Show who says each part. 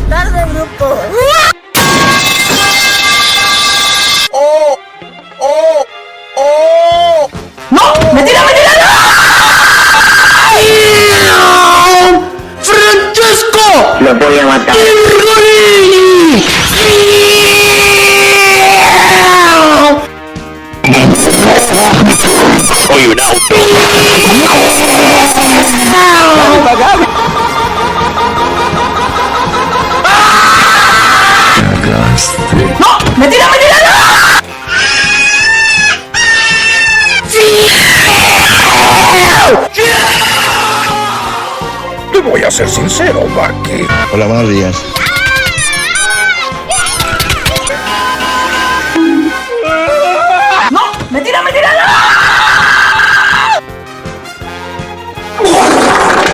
Speaker 1: quitar del grupo.
Speaker 2: ¡No! ¡Mentira, mentira! ¡No! ¡Francesco!
Speaker 3: Lo voy a matar.
Speaker 2: ¡Virgolini!
Speaker 3: Soy un auto.
Speaker 2: ¡No! ¡Mentira, mentira! ¡No!
Speaker 4: Te voy a ser sincero, Bucky.
Speaker 5: Hola, buenos días.